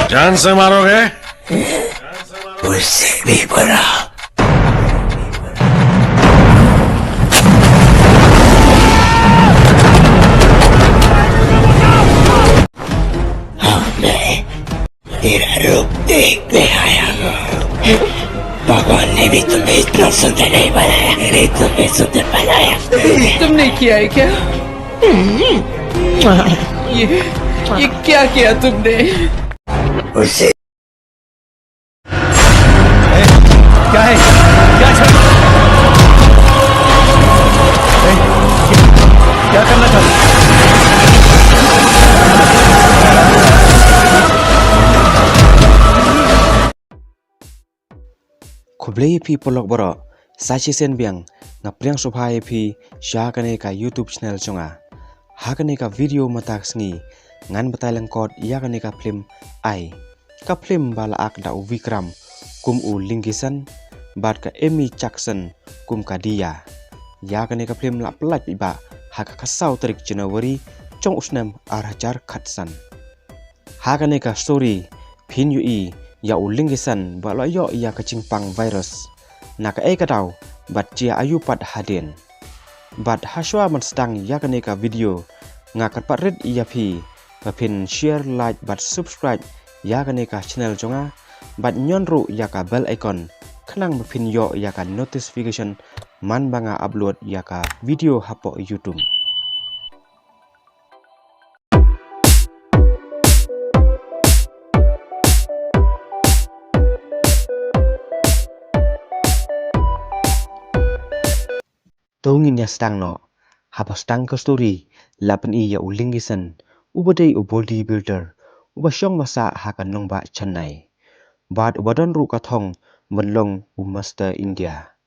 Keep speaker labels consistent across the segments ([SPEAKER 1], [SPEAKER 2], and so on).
[SPEAKER 1] जान से मारोगे?
[SPEAKER 2] उससे भी बुरा। हाँ, मैं तेरा रूप देखने आया हूँ। भगवान ने भी तुम्हें इतना सुंदर नहीं बनाया, मैंने तुम्हें सुंदर बनाया।
[SPEAKER 3] तुमने किया है क्या? ये क्या किया तुमने?
[SPEAKER 2] उसे
[SPEAKER 1] क्या है? क्या है? क्या करना चाहते?
[SPEAKER 4] Kublai pi polok boro sachi sen biang ngapriang subhai pi syakane ka YouTube channel chonga hakane ka video matak sngi ngan batalang kod yakane ka film ai ka film bala ak da u Vikram kum u Lingisan bat ka Amy Jackson kum ka dia yakane ka film la pelat iba haka kasau tarik Januari chong usnam arhajar khatsan hakane ka story phin yu i ya u Lingisan ba lo yo ya ka chingpang virus naka e ka daw bat chia ayu pat haden bat haswa man stang ya ka ne ka video nga kat pat red iya phi ba phin share like bat subscribe ya ka ne ka channel jonga bat nyon ru ya ka bell icon khnang ba phin yo ya ka notification man banga upload ya ka video hapo YouTube Tungin ya stang no, hapa stang ke story, lapan iya u Lingisan, ubadai u bodybuilder, ubasyong masa hakan nong ba Chennai, bad ubadan ru kathong menlong u Master India.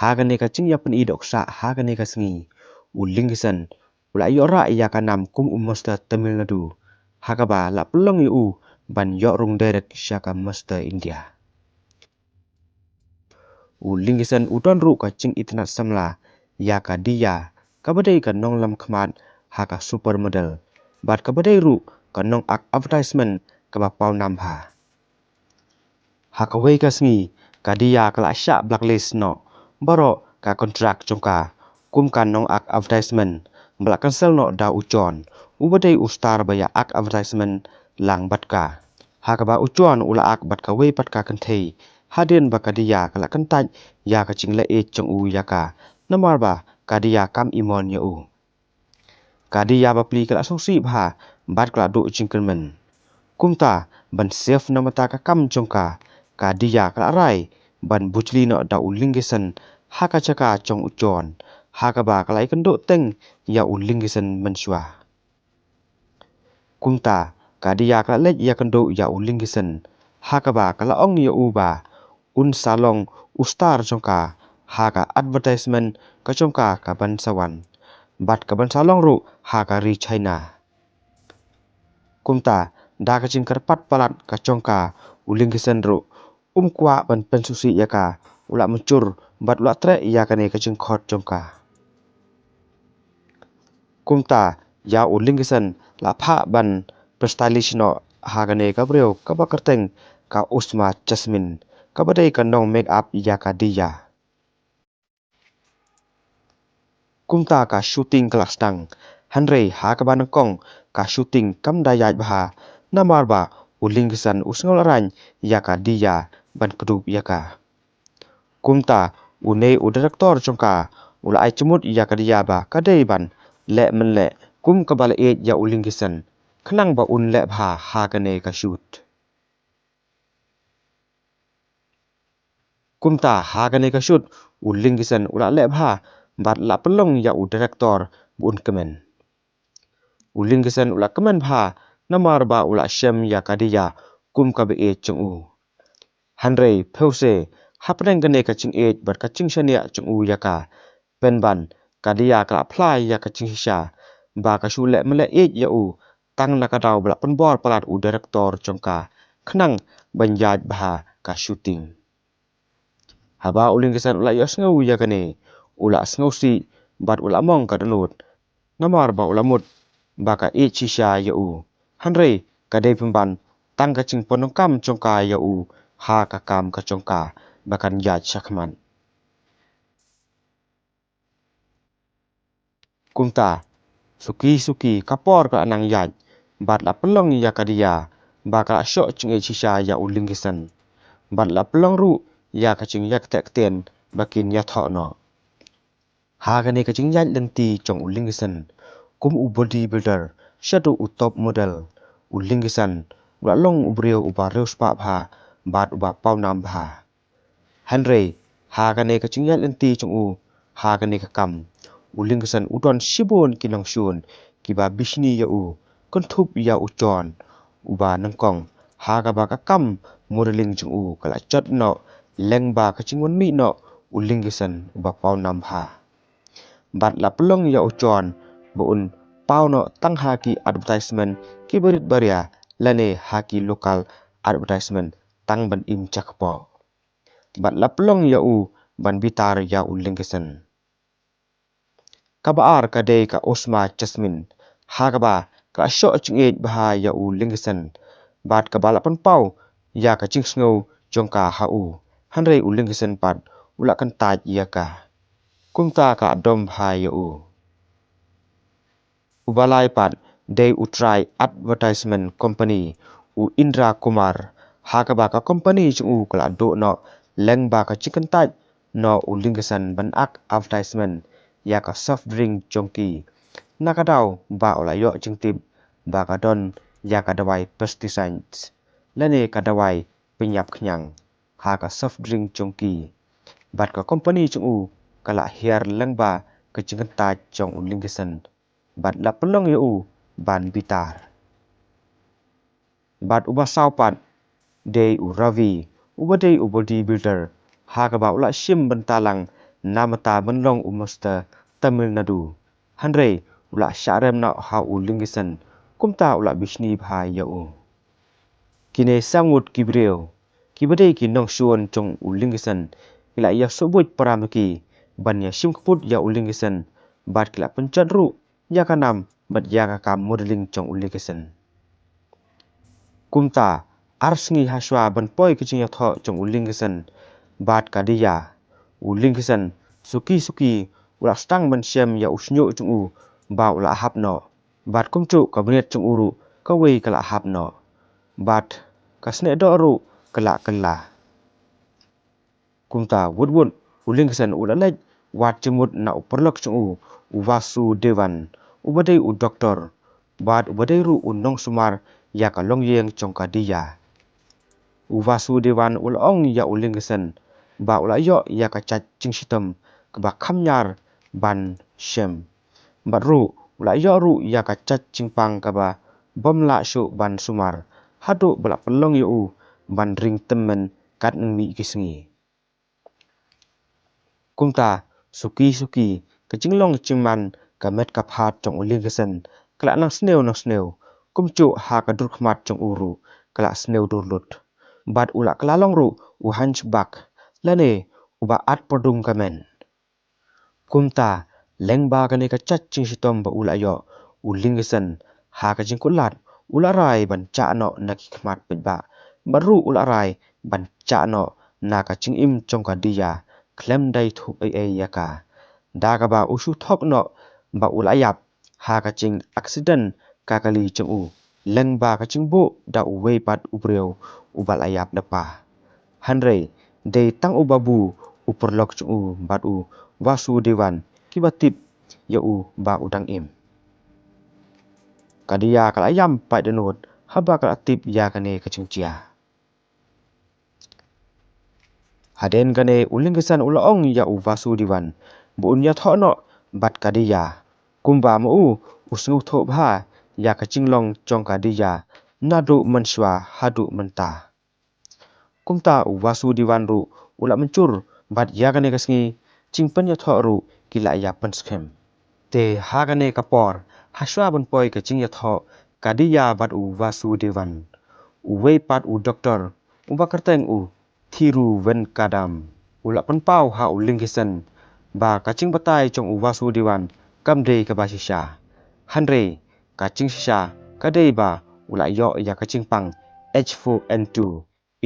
[SPEAKER 4] Hakan ne kacing ya pen idok sa hakan ne kasngi, u Lingisan, ula yora iya kanam kum u Master Tamil Nadu, hakaba la pelong u ban yorung derek syaka Master India. U Lingisan udon ru kacing itnat samla ya ka dia kabadai ka nong lam khmat ha ka supermodel bat kabadai ru ka nong ak advertisement ka ba pau nam ha ka wei ka sngi ka dia ka la sha blacklist no baro ka contract chungka kum ka nong ak advertisement bla cancel no da ujon ubadai ustar ba ya ak advertisement lang bat ka ha ka ba ujon ula ak bat ka wei pat ka kan thei hadin ba kadia kala kantaj ya ka chingle e chong u ya ka namar ba kadia kam imon ya u kadia ba pli kala songsi bha bat kala do chingkermen kumta ban safe namata ka kam chongka kadia kala rai ban bujli no da u Lingisan ha ka chaka chong ujon ha ka ba kala ikan do teng ya u Lingisan menswa kumta kadia kala lej ya kan do ya u Lingisan ha ka ba kala ong ya u ba un salong ustar chongka ha ka advertisement ka chongka ka ban sawan bat ka ban salong ru ha ka ri China kumta da ka ching karpat palat ka chongka u Lingisan ru kwa ban pensusi ya ka ula mencur bat ula tre ya ka ne ka ching khot chongka kumta ya u Lingisan la pha ban stylish no ha ka ne ka breu ka ba kerteng ka Usma Jasmine kabadai ka nong make up ya ka dia kumta ka shooting kelas tang hanrei ha ka ban kong ka shooting kam dayaj bha namar ba u Lingisan usngol ran ya ka dia ban kedup ya ka kumta u ne u director chongka ula ai chmut ya ka dia ba kadai ban le menle kum ka bal e ya u Lingisan khnang ba un le bha ha ka ne ka shoot kumta hagane ka shoot u Lingisan ula le bha bat la pelong ya u director bun kemen u Lingisan ula kemen bha namar ba ula shem ya kadia kum ka be e chung u hanrei pheuse hapneng gane ka ching e bat ka ching shania chung u ya ka penban kadia ka apply ya ka ching sha ba ka shu le mele e ya u tang na ka daw bla pen bor palat u director chongka khnang banjaj bha ka shooting haba u Lingisan ula yos ngau ya kane ula sngosi bat ula mong ka danut ngamar ba ula mut ba ka e chisha ya u hanrei ka dei pemban tang ka ching ponong kam chongka ya u ha ka kam ka chongka bakan ya chakman kumta suki kapor ka anang yaj bat la pelong ya kadia ba ka syok ching e chisha ya u lingkisan bat la pelong ru ya ka ching yak tek ten bakin ya tho no ha ka ne ka ching yaj lenti chong u lingkisan kum u bodybuilder shadu u top model u lingkisan wa long u brio u ba reus pa pha bat u ba pau nam pha hanrei ha ka ne ka ching yaj lenti chong u ha ka ne ka kam u lingkisan u don shibon kinong shun ki ba bishni ya u kon thup ya u chon u ba nangkong ha ka ba ka kam modeling chung u kala chot no leng ba ka chingwon mi no u lingkisan u ba pau nam pha bat la pelong ya u chon bo un pau no tang ha ki advertisement ki berit baria lane ha ki local advertisement tang ban im chakpo bat la pelong ya u ban bitar ya u lingkisan kabaar ka dei ka osma jasmine ha ka ba ka syok chingej bah ya u lingkisan bat ka balapan pau ya ka ching sngo chongka ha u hanrei u lingkisan pat ula kan taj ya ka kumta ka dom ha ya u ubalai pat dei u try advertisement company u Indra Kumar ha ka ba ka company chung u kala do no leng ba ka chicken taj no u lingkisan ban ak advertisement ya ka soft drink chongki nakadaw ba ula yo ching tip ba ka don ya ka dawai pesticides lane ka dawai penyap khnyang ha ka soft drink chongki bat ka company chung u kala hair leng ba ka chicken taj chong u lingkisan bat la pelong ya u ban bitar bat uba saupat dei u ravi uba dei u bodybuilder ha ka ba ula shim bentalang namata benlong u Master Tamil Nadu hanrei ula sharem na ha u lingkisan kumta ula bishni bha ya u kine sangut kibreu kibadei ki nong shuon chong u lingkisan ila ya sobut paramaki ban ya shim khput ya u lingkisan bat kila penchat ru ya kanam bat ya ka kam modeling chong u lingkisan kumta arsngi haswa ban poi kiching ya tho chong u lingkisan bat kadia u lingkisan suki ula stang ban shem ya usnyo chung u ba ula hap no bat kumchu kabinet chung uru ka wei kala hap no bat kasne do ru kala kumta wud u lingkisan ula lej wat chimut na uperlok chung u Vasu Devan ubadei u doktor bat ubadei ru u nong sumar ya ka long yeng chong ka dia Vasu Devan ula ong ya u lingkisan ba ula yo ya ka chat ching sitam ka ba khamnyar ban shem bat ru ula yo ru ya ka chat chingpang ka ba bomla shu ban sumar hadu bala pelong yu ban ring temen kat mi kisngi kumta suki ka jinglong chingman ka met ka phat chong u lingkisan kala nang sneu kumchu ha ka dur khmat chong uru kala sneu dur lut bat ula kala long ru u hunchback lane uba at podung kamen kumta lengba ka ne ka chat ching sitom ba ula yo u lingkisan ha ka jing kulat ula rai ban cha no na ki khmat pet ba baru ula rai ban cha no na ka ching im chong ka dia klem dai thu ai ya ka da ka ba usu thok no ba ula yap ha ka ching accident ka kali chung u lengba ka ching bu da u wei pat u breu u bal ayap da pa hanrei dei tang u babu u perlok chung u bat u Vasu Devan kibatip ya u ba udang im kadia kala yam pai denut haba kala tip ya kane kaching chia haden kane ulingkisan ulaong ya u Vasu Devan bu unya tho no bat kadia kumba mu u usngu tho bha ya kaching long chong kadia nadu manswa hadu menta kumta u Vasu Devan ru ula mencur bat ya kane kasngi chingpan ya tho ru kila ya panskhem te hagane kapor haswa ban poi ka ching ya tho kadia bat u Vasu Devan u wei pat u doktor u bakarteng u thiru ven kadam ula pan pau ha u lingkisan ba kaching batai chong u Vasudevan kamdei ka ba shisha hanre kaching shisha kadei ba ula yo ya kaching pang H4N2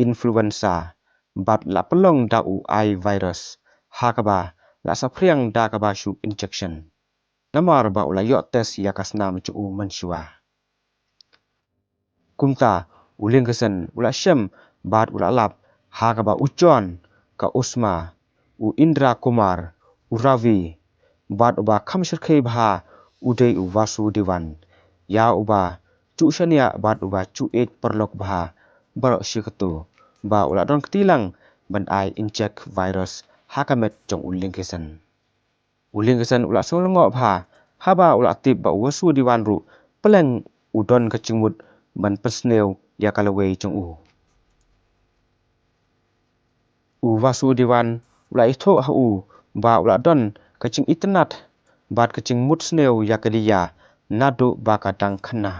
[SPEAKER 4] influenza bat la pelong da u ai virus ha ka ba la sapriang da ka ba shu injection namar ba ula yo tes ya kasnam chu u manshua kumta uling kesen ula shem bat ula lap ha ka ba ujon ka usma u Indra Kumar u Ravi bat uba khamshirkhei bha udei u Vasudevan ya uba chu shania bat uba chu et perlok bha bar shikatu ba ula don ktilang ban ai inject virus hakamet chong uling kesen ula solngo bha haba ula tip ba Vasudevan ru peleng udon kachingmut ban pesneu ya kalawei chong u Vasudevan ula itho ha u ba ula don kaching itnat bat kaching mut sneu ya kadiya nadu ba kadang khana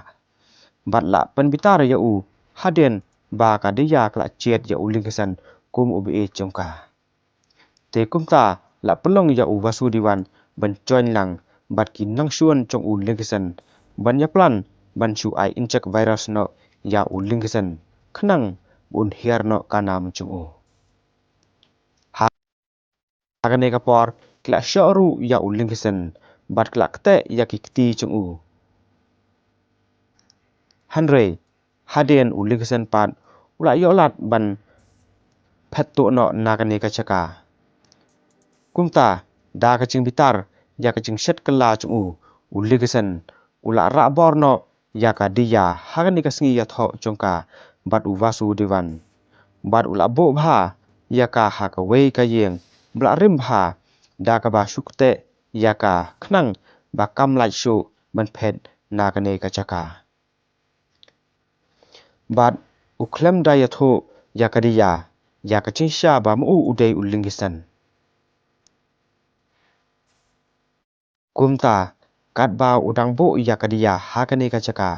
[SPEAKER 4] bat la penbitar ya u haden ba kadiya kla chet ya uling kesan kum ubi chongka te kumta la pelong ya u Vasudevan ban join lang bat ki nang suan chong u lingkesan ban ya plan ban chu ai inject virus no ya u lingkesan khnang bun hiar no kanam chung u agane ka por kla shoru ya u lingkesan bat kla kte ya ki kti chung u hanre haden u lingkesan pat ula yolat ban phetto no nagane ka chaka kumta da kaching bitar ya kaching shet kala chung u lingkesan ula ra bor no ya ka dia hagani ka sngi ya tho chongka bat u Vasudevan bat ula bo bha ya ka ha ka wei ka yeng bla rim bha da ka ba shukte ya ka khnang ba kam lai shu ban phet na ka ne ka chaka bat u khlem da ya tho ya ka dia ya ka chin sha ba mu udei u lingkisan kumta kat ba udang bo ya ka dia ha ka ne ka chaka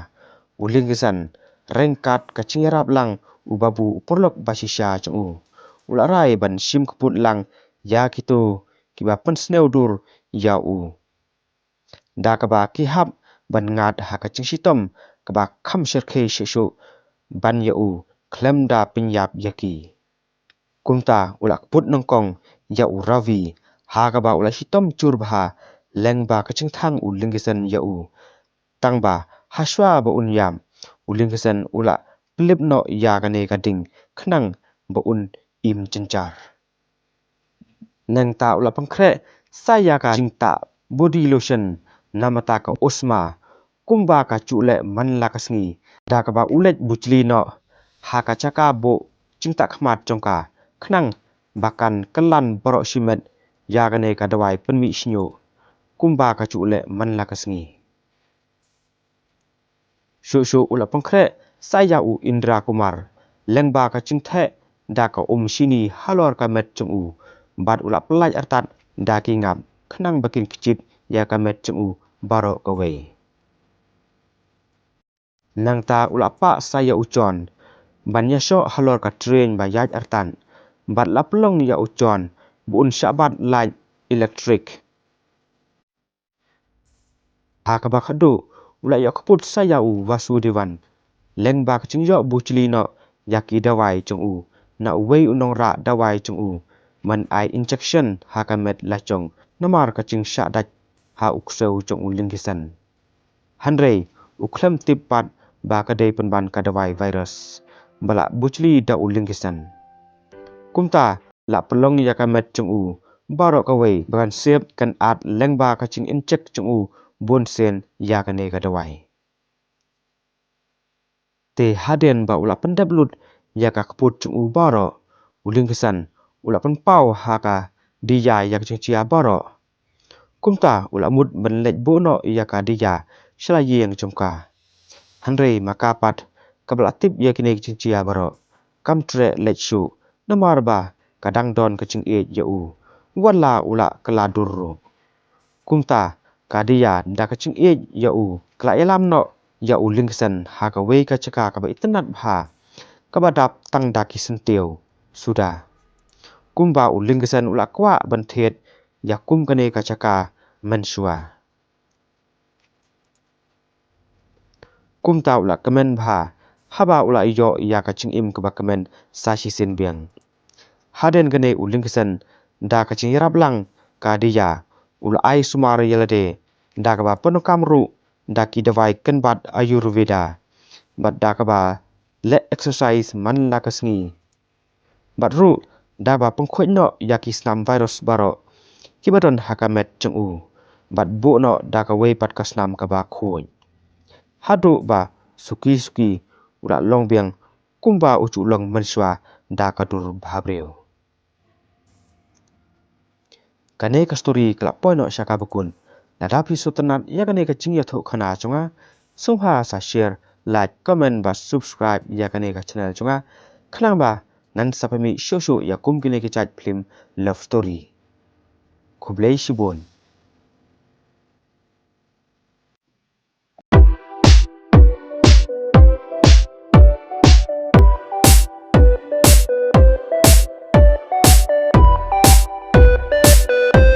[SPEAKER 4] u lingkisan rengkat ka chingrap lang u babu porlok basisha chung u ula rai ban sim kput lang ya kitu kiba pen sneu dur ya u da ka ba ki hap ban ngat ha ka ching sitom ka ba kham sherkhe shishu ban ya u klem da pinyap yaki kumta ula kput nongkong ya u Ravi ha ka ba ula sitom chur bha leng ba ka ching thang u lingkisan ya u tang ba haswa ba unyam u lingkisan ula plip no ya ka ne ka ding khnang ba un im chenchar nang ta ula pangkre saya ka jingta body lotion namata ka usma kumba ka chule man la ka sngi da ka ba ulet buchli no ha ka chaka bo jingta khmat chongka khnang bakan kelan boro simet ya ka ne ka dawai penmi snyo kumba ka chule man la ka sngi shu ula pangkre saya u Indra Kumar lengba ka chingthe da ka sini halor ka met chung u bat ula pelaj artat da ki ngap khnang bakin kicit ya ka met chung u baro ka wei nang ta ula pa saya uchon ban ya sho halor ka train ba yaj artan bat la pelong ya uchon bun shabat light electric ha ka ba khadu ula ya khput saya u Vasudevan lengba ka chingyo buchli no yaki dawai chung u na wei unong ra dawai chung u man ai injection ha ka met la chong namar ka ching sha dach ha ukseu chong u lingkisan hanre ukhlem tip pat ba ka dei penban ka dawai virus bala buchli da u lingkisan kumta la pelong ya ka met chung u baro ka wei ban sep kan at lengba ka ching inject chung u bon sen ya ka ne ka dawai te haden ba ula pendap lut ya ka kput chung u baro uling kesan ula pen pau ha ka dia ya ka ching chia baro kumta ula mut ban lej bono ya ka dia shla yeng chongka hanre makapat kabla tip ya kine ching chia baro kam tre lej shu namar ba kadang don ka ching e ya u wala ula kala durro kumta kadia da ka ching e ya u kla elam no ya u lingsan ha ka wei ka chaka ka ba itnat bha ka ba dap tang da ki sentiu suda kumba u lingsan ula kwa ban thet yakum kane kacaka mensua kum ta ula kemen bha haba ula iyo ya kaching im keba kemen sashi sin biang haden kane uling kesen da kaching rablang ka dia ula ai sumar yelade da kaba penukam ru da ki dawai kenbat ayurveda bat da kaba le exercise man la kasngi bat ru da ba pengkhoi no yaki snam virus baro kibadon hakamet chengu bat bu no da ka wei pat kasnam ka ba khoi hadu ba suki ura long biang kumba ucu long mensua da ka dur bhabreu kane ka story kala poino shaka bukun nadapi sutanat ya kane ka chingya tho khana chunga sungha sa share like comment ba subscribe ya kane ka channel chunga khlang ba nan sapami shosho ya kum kine ki chat film love story khublei shibon